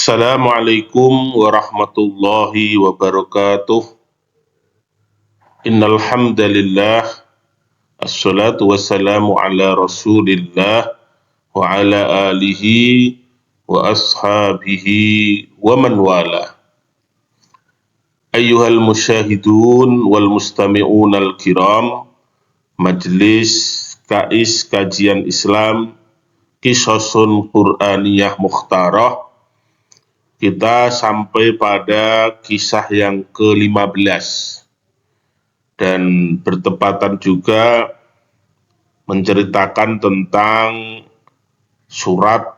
Assalamualaikum warahmatullahi wabarakatuh. Innal hamdalillah, assalatu wassalamu ala Rasulillah wa ala alihi wa ashabihi wa man wala. Ayyuhal musyahidun wal mustami'un al kiram, Majelis KIS Kajian Islam Qisasun Qur'aniyah Mukhtarah. Kita sampai pada kisah yang ke-15 dan bertepatan juga menceritakan tentang surat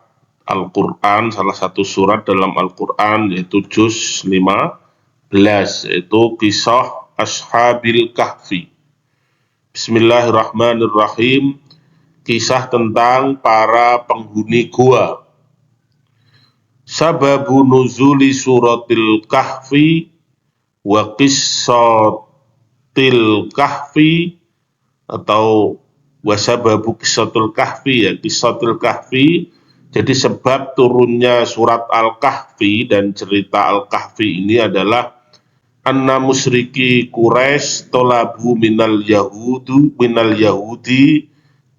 Al-Quran, salah satu surat dalam Al-Quran yaitu Juz 15, yaitu kisah Ashabil Kahfi. Bismillahirrahmanirrahim, kisah tentang para penghuni gua. Sababu nuzuli suratil kahfi wa qissatil kahfi, atau wasababu qissatul kahfi, ya qissatul kahfi. Jadi sebab turunnya surat Al-Kahfi dan cerita Al-Kahfi ini adalah anna musyriki Quraisy tolabu minal yahudi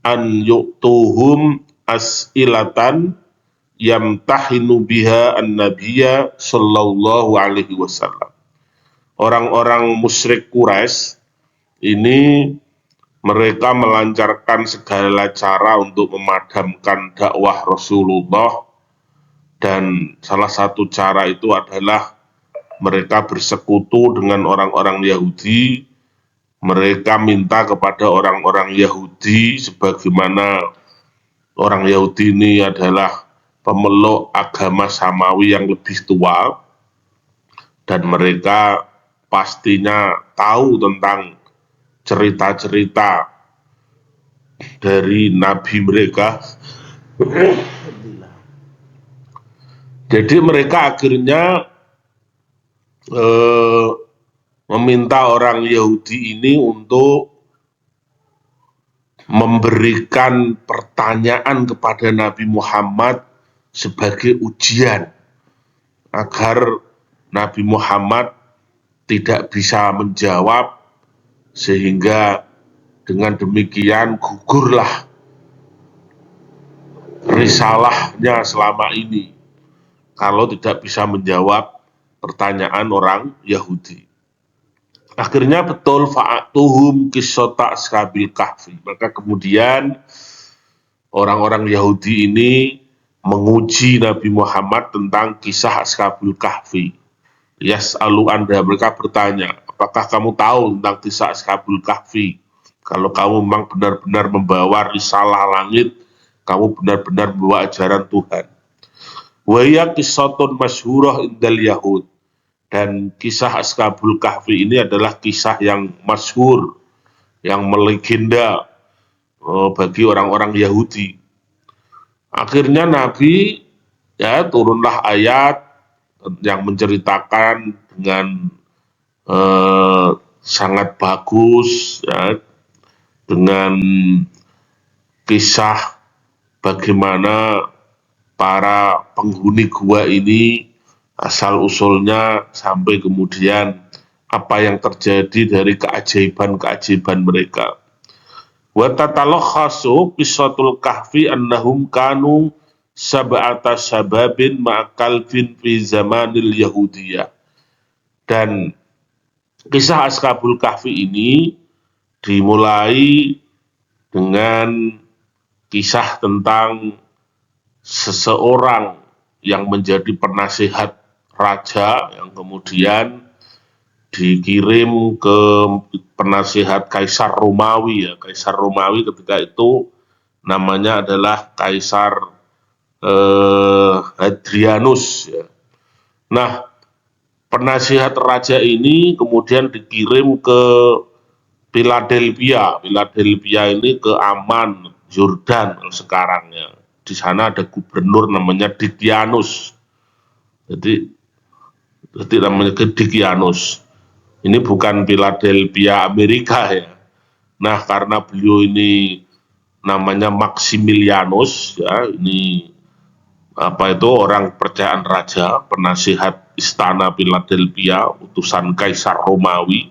an yu'tuhum as'ilatan yamtahinu biha an-nabiyya sallallahu alaihi wasallam. Orang-orang musyrik Quraisy ini mereka melancarkan segala cara untuk memadamkan dakwah Rasulullah, dan salah satu cara itu adalah mereka bersekutu dengan orang-orang Yahudi. Mereka minta kepada orang-orang Yahudi, sebagaimana orang Yahudi ini adalah pemeluk agama samawi yang lebih tua, dan mereka pastinya tahu tentang cerita-cerita dari nabi mereka. Jadi mereka akhirnya meminta orang Yahudi ini untuk memberikan pertanyaan kepada Nabi Muhammad sebagai ujian, agar Nabi Muhammad tidak bisa menjawab, sehingga dengan demikian gugurlah risalahnya selama ini kalau tidak bisa menjawab pertanyaan orang Yahudi. Akhirnya betul, fa'atuhum qissata ashabil kahfi. Maka kemudian orang-orang Yahudi ini menguji Nabi Muhammad tentang kisah ashabul kahfi. Yas'alu anda, mereka bertanya, apakah kamu tahu tentang kisah ashabul kahfi? Kalau kamu memang benar-benar membawa risalah langit, kamu benar-benar membawa ajaran Tuhan. Wa hiya qissatun masyhurah indal yahud. Dan kisah Ashabul Kahfi ini adalah kisah yang masyhur, yang melegenda bagi orang-orang Yahudi. Akhirnya Nabi, turunlah ayat yang menceritakan dengan sangat bagus, dengan kisah bagaimana para penghuni gua ini asal-usulnya sampai kemudian apa yang terjadi dari keajaiban-keajaiban mereka. Wa tatalakhasu qissatul kahfi annahum kanu sab'ata syababin ma'kalfin fi zamanil yahudiyah. Dan kisah Ashabul Kahfi ini dimulai dengan kisah tentang seseorang yang menjadi penasihat raja, yang kemudian dikirim ke penasihat Kaisar Romawi. Kaisar Romawi ketika itu namanya adalah Kaisar Hadrianus. Nah, penasihat raja ini kemudian dikirim ke Philadelphia. Philadelphia ini ke Amman, Yordan sekarangnya. Di sana ada gubernur namanya Dikianus. Jadi namanya Dikianus. Ini bukan Philadelphia Amerika ya. Nah, karena beliau ini namanya Maximilianus, ini orang kepercayaan raja, penasihat istana Philadelphia, utusan Kaisar Romawi,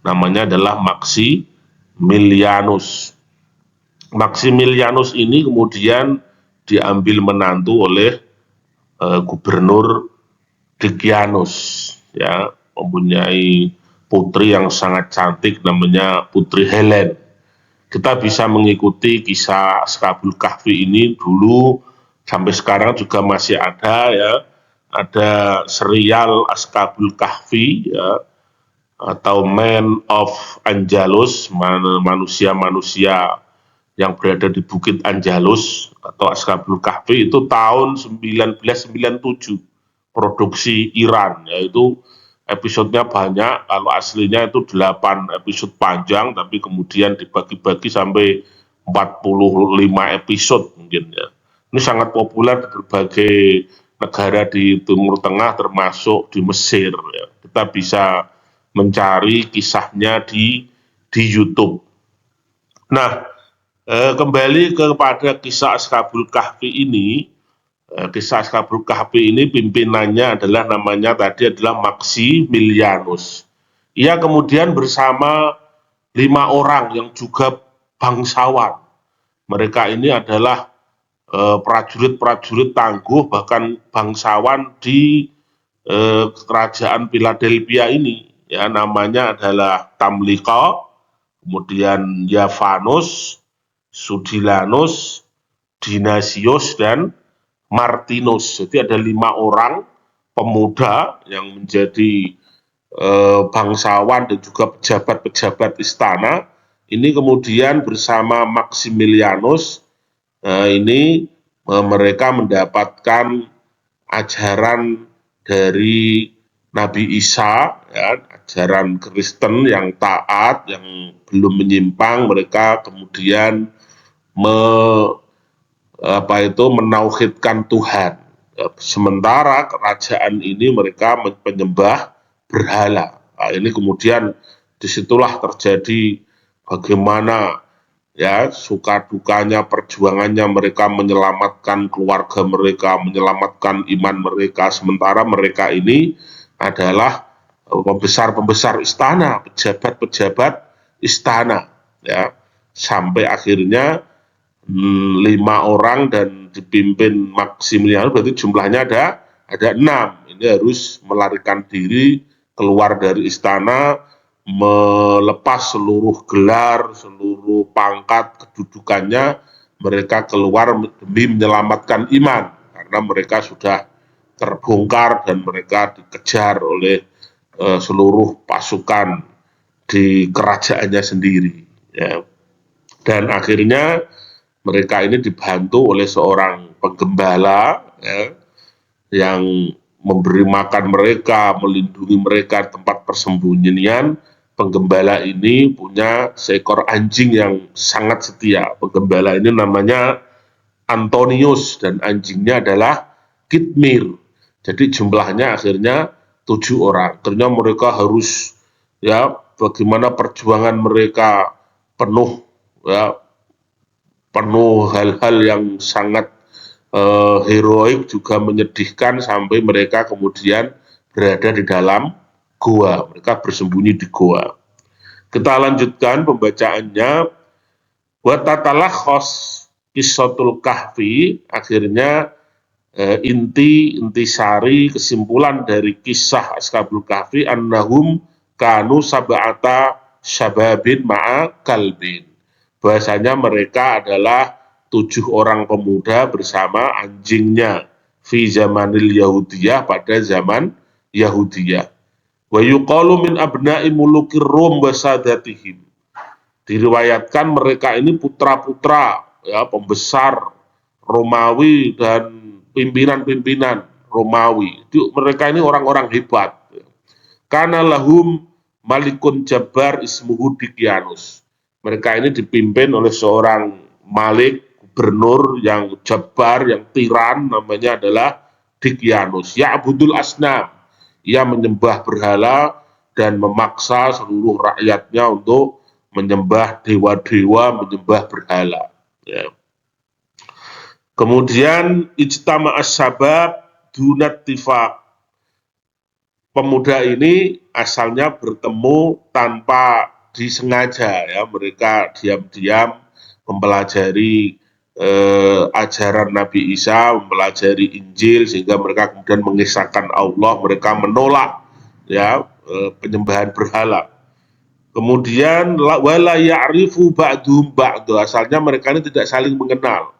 namanya adalah Maximilianus. Maximilianus ini kemudian diambil menantu oleh Gubernur Decianus, ya, mempunyai putri yang sangat cantik namanya Putri Helen. Kita bisa mengikuti kisah Ashabul Kahfi ini dulu sampai sekarang juga masih ada, ya. Ada serial Ashabul Kahfi, ya, atau Man of Angelus, manusia-manusia yang berada di Bukit Angelus atau Ashabul Kahfi, itu tahun 1997, produksi Iran, yaitu episodenya banyak. Kalau aslinya itu 8 episode panjang, tapi kemudian dibagi-bagi sampai 45 episode mungkin, ya. Ini sangat populer di berbagai negara di Timur Tengah, termasuk di Mesir, ya. Kita bisa mencari kisahnya di YouTube. Nah, kembali kepada kisah Ashabul Kahfi ini. Kisah Ashabul Kahfi ini pimpinannya adalah namanya tadi adalah Maximilianus. Ia kemudian bersama 5 orang yang juga bangsawan. Mereka ini adalah prajurit-prajurit tangguh, bahkan bangsawan di kerajaan Philadelphia ini, ya. Namanya adalah Tamlika, kemudian Yavanus, Sudilanus, Dinasius, dan Martinus. Jadi ada 5 orang pemuda yang menjadi bangsawan dan juga pejabat-pejabat istana. Ini kemudian bersama Maximilianus, ini mereka mendapatkan ajaran dari Nabi Isa, ya, ajaran Kristen yang taat, yang belum menyimpang. Mereka kemudian menauhidkan Tuhan. Sementara kerajaan ini mereka penyembah berhala. Nah, ini kemudian disitulah terjadi bagaimana, ya, suka dukanya, perjuangannya mereka menyelamatkan keluarga mereka, menyelamatkan iman mereka. Sementara mereka ini adalah pembesar-pembesar istana, pejabat-pejabat istana, ya. Sampai akhirnya 5 orang dan dipimpin Maximilianus, berarti jumlahnya ada 6. Ini harus melarikan diri keluar dari istana, melepas seluruh gelar, seluruh pangkat, kedudukannya. Mereka keluar demi menyelamatkan iman, karena mereka sudah terbongkar dan mereka dikejar oleh seluruh pasukan di kerajaannya sendiri, ya. Dan akhirnya mereka ini dibantu oleh seorang penggembala, ya, yang memberi makan mereka, melindungi mereka tempat persembunyian. Penggembala ini punya seekor anjing yang sangat setia. Penggembala ini namanya Antonius dan anjingnya adalah Kitmir. Jadi jumlahnya akhirnya 7 orang. Akhirnya mereka harus, ya, bagaimana perjuangan mereka penuh, ya, penuh hal-hal yang sangat heroik, juga menyedihkan, sampai mereka kemudian berada di dalam goa. Mereka bersembunyi di goa. Kita lanjutkan pembacaannya. Wa tatalakhos Qissatul Kahfi, akhirnya intisari kesimpulan dari kisah Ashabul Kahfi, annahum kanu sab'ata syababin ma'a kalbin. Bahasanya mereka adalah 7 orang pemuda bersama anjingnya, fi zamanil Yahudiyah, pada zaman Yahudiyah. Wa yuqalu min abna'i mulukir Rum wa sadatihim. Diriwayatkan mereka ini putra-putra, ya, pembesar Romawi dan pimpinan-pimpinan Romawi. Mereka ini orang-orang hebat. Kana lahum malikun jabbar ismuhu Decianus. Mereka ini dipimpin oleh seorang malik, gubernur yang jabbar, yang tiran, namanya adalah Decianus. Ya'budul asnam. Ia menyembah berhala dan memaksa seluruh rakyatnya untuk menyembah dewa-dewa, menyembah berhala, ya. Kemudian ijtama as-sabab dunat tifaq. Pemuda ini asalnya bertemu tanpa disengaja, ya, mereka diam-diam mempelajari ajaran Nabi Isa, mempelajari Injil, sehingga mereka kemudian mengisahkan Allah, mereka menolak, ya, penyembahan berhala. Kemudian wala ya'rifu ba'dhum ba'd, asalnya mereka ini tidak saling mengenal,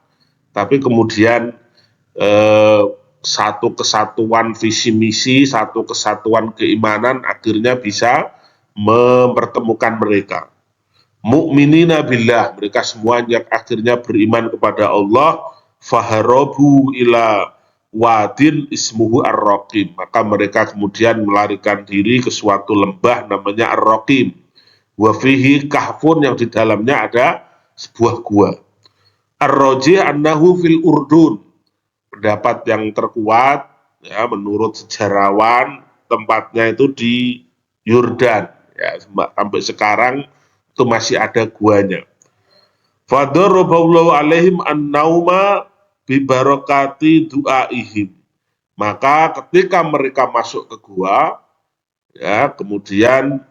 tapi kemudian satu kesatuan visi misi, satu kesatuan keimanan akhirnya bisa mempertemukan mereka. Mu'minina billah, mereka semuanya akhirnya beriman kepada Allah. Faharobu ila wadin ismuhu ar-raqim, maka mereka kemudian melarikan diri ke suatu lembah namanya ar-raqim. Wa fihi kahfun, yang di dalamnya ada sebuah gua. Ar-rajih annahu fil Urdun, pendapat yang terkuat, ya, menurut sejarawan tempatnya itu di Yordan, ya, sampai sekarang itu masih ada guanya. Fadaraballahu alaihim an-nauma bi barakati du'aihim, maka ketika mereka masuk ke gua, ya, kemudian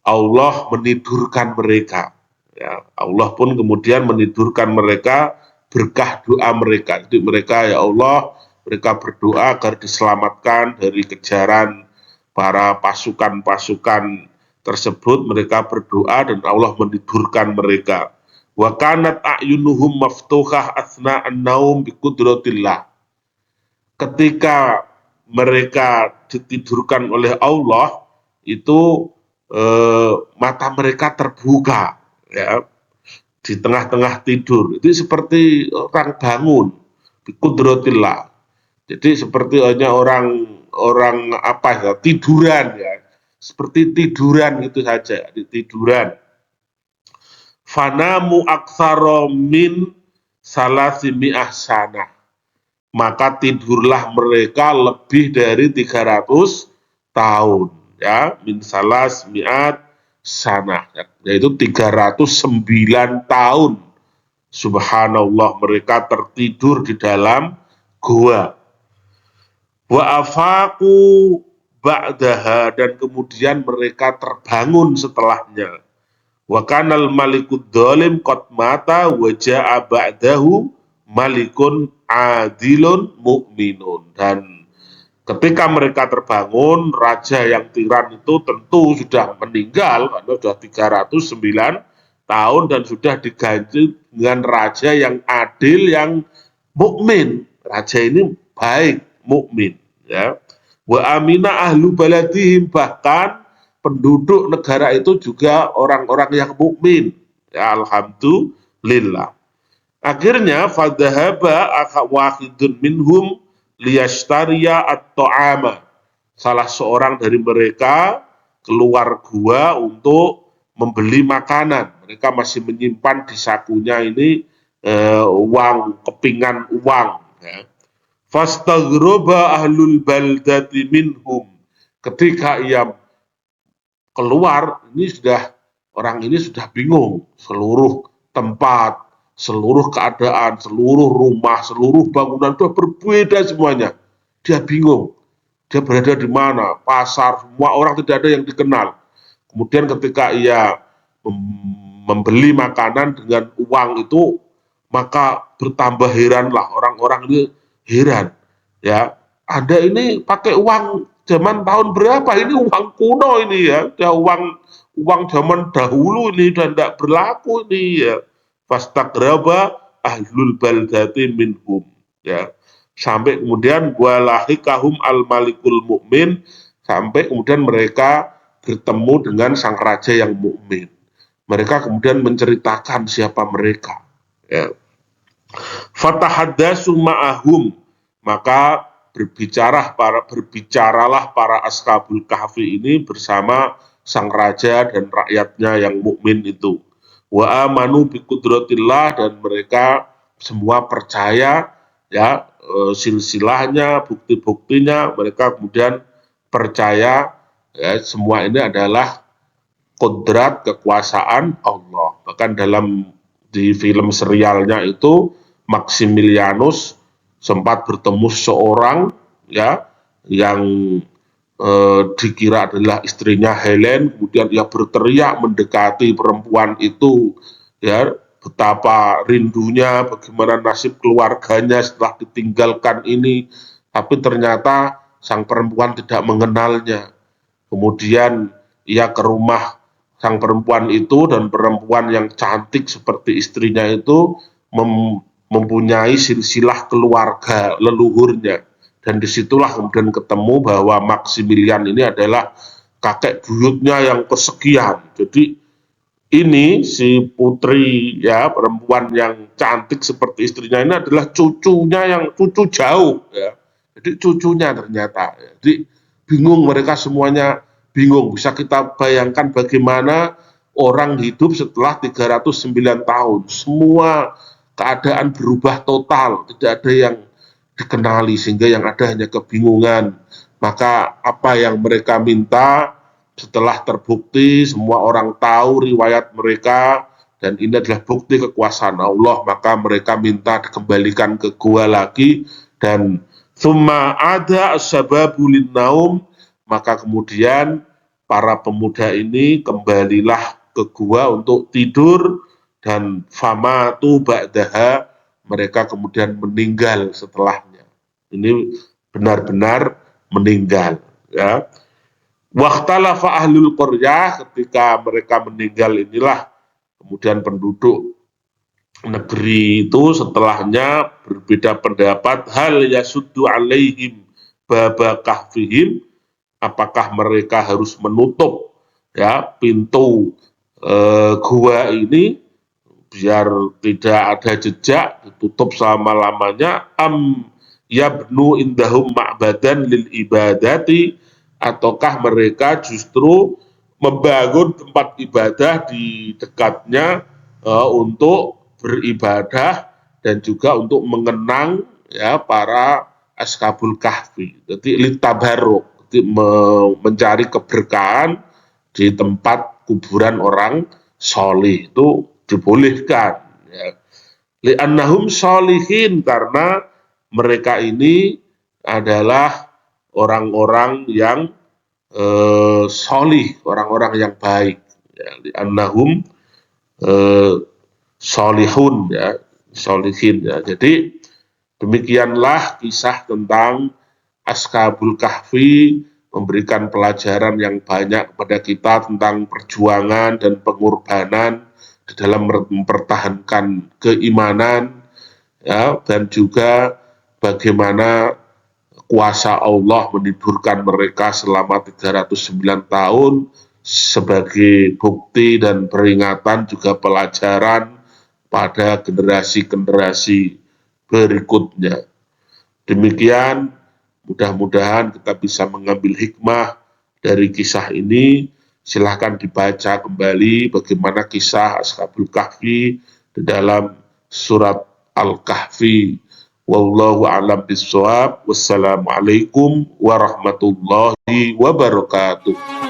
Allah menidurkan mereka, ya, Allah pun kemudian menidurkan mereka berkah doa mereka. Jadi mereka, ya Allah, mereka berdoa agar diselamatkan dari kejaran para pasukan-pasukan tersebut. Mereka berdoa dan Allah menidurkan mereka. Wa kanat a'yunuhum maftuhah asna an-naum bi qudratillah. Ketika mereka ditidurkan oleh Allah, itu mata mereka terbuka, ya, di tengah-tengah tidur. Itu seperti orang bangun, biqudratillah. Jadi seperti hanya orang apa ya, tiduran, ya. Seperti tiduran itu saja, tiduran. Fanamu aktsara min salasimi'ah sanah. Maka tidurlah mereka lebih dari 300 tahun, ya, min salas mi'at sanah, yaitu 309 tahun. Subhanallah, mereka tertidur di dalam gua. Wa afaku ba'daha, dan kemudian mereka terbangun setelahnya. Wa kanal malikud dhalim qad mata wa ja'a ba'dahu malikun adilun mu'minun, dan ketika mereka terbangun, raja yang tiran itu tentu sudah meninggal karena sudah 309 tahun dan sudah diganti dengan raja yang adil, yang mukmin. Raja ini baik, mukmin, ya. Wa amina ahlu baladihim, bahkan penduduk negara itu juga orang-orang yang mukmin. Ya, alhamdulillah. Akhirnya fadhahaba wahidun minhum liyashtariya at-ta'ama. Salah seorang dari mereka keluar gua untuk membeli makanan. Mereka masih menyimpan di sakunya ini uang, kepingan uang, ya. Fastaghroba ahlul baldati minhum. Ketika ia keluar, orang ini sudah bingung. Seluruh tempat, seluruh keadaan, seluruh rumah, seluruh bangunan sudah berbeda semuanya. Dia bingung, dia berada di mana, pasar, semua orang tidak ada yang dikenal. Kemudian ketika ia membeli makanan dengan uang itu, maka bertambah heranlah, orang-orang ini heran, ya. Anda ini pakai uang zaman tahun berapa? Ini uang kuno ini, ya, uang zaman dahulu ini, dan tidak berlaku ini, ya. Fastagraba ahlul baldati minhum, ya. Sampai kemudian walahikahum al malikul mukmin, sampai kemudian mereka bertemu dengan sang raja yang mukmin. Mereka kemudian menceritakan siapa mereka, ya. Fatahaddatsu ma'ahum, maka berbicaralah para ashabul kahfi ini bersama sang raja dan rakyatnya yang mukmin itu. Wa amanu bi qudratillah, dan mereka semua percaya, ya, silsilahnya, bukti-buktinya, mereka kemudian percaya, ya, semua ini adalah kodrat kekuasaan Allah. Bahkan di film serialnya itu Maximilianus sempat bertemu seorang ya yang dikira adalah istrinya Helen, kemudian ia berteriak mendekati perempuan itu, ya betapa rindunya, bagaimana nasib keluarganya setelah ditinggalkan ini, tapi ternyata sang perempuan tidak mengenalnya. Kemudian ia ke rumah sang perempuan itu, dan perempuan yang cantik seperti istrinya itu mempunyai silsilah keluarga leluhurnya. Dan disitulah kemudian ketemu bahwa Maximilian ini adalah kakek buyutnya yang kesekian. Jadi ini si putri ya, perempuan yang cantik seperti istrinya ini adalah cucunya, yang cucu jauh ya. Jadi cucunya ternyata. Jadi bingung, mereka semuanya bingung. Bisa kita bayangkan bagaimana orang hidup setelah 309 tahun. Semua keadaan berubah total, tidak ada yang dikenali, sehingga yang ada hanya kebingungan. Maka apa yang mereka minta setelah terbukti, semua orang tahu riwayat mereka, dan ini adalah bukti kekuasaan Allah, maka mereka minta dikembalikan ke gua lagi. Dan summa ada asbabulin naum, maka kemudian para pemuda ini kembalilah ke gua untuk tidur, dan famatu ba'daha, mereka kemudian meninggal setelahnya. Ini benar-benar meninggal ya. Waktalafa ahlul qaryah, ketika mereka meninggal inilah kemudian penduduk negeri itu setelahnya berbeda pendapat, hal yasuddu alaihim baba kahfihim, apakah mereka harus menutup ya pintu gua ini biar tidak ada jejak, ditutup selama-lamanya, yabnu indahum ma'badan lil ibadati, ataukah mereka justru membangun tempat ibadah di dekatnya untuk beribadah dan juga untuk mengenang ya para Ashabul Kahfi. Jadi litabaruk, jadi mencari keberkahan di tempat kuburan orang solih itu dibolehkan ya. Li'annahum sholihin, karena mereka ini adalah orang-orang yang sholih, orang-orang yang baik ya. Li'annahum sholihun ya, sholihin ya. Jadi demikianlah kisah tentang Ashabul Kahfi, memberikan pelajaran yang banyak kepada kita tentang perjuangan dan pengorbanan di dalam mempertahankan keimanan ya, dan juga bagaimana kuasa Allah menidurkan mereka selama 309 tahun sebagai bukti dan peringatan, juga pelajaran pada generasi-generasi berikutnya. Demikian, mudah-mudahan kita bisa mengambil hikmah dari kisah ini. Silahkan dibaca kembali bagaimana kisah Ashabul Kahfi di dalam surat Al-Kahfi. Wallahu a'lam bishawab. Wassalamualaikum warahmatullahi wabarakatuh.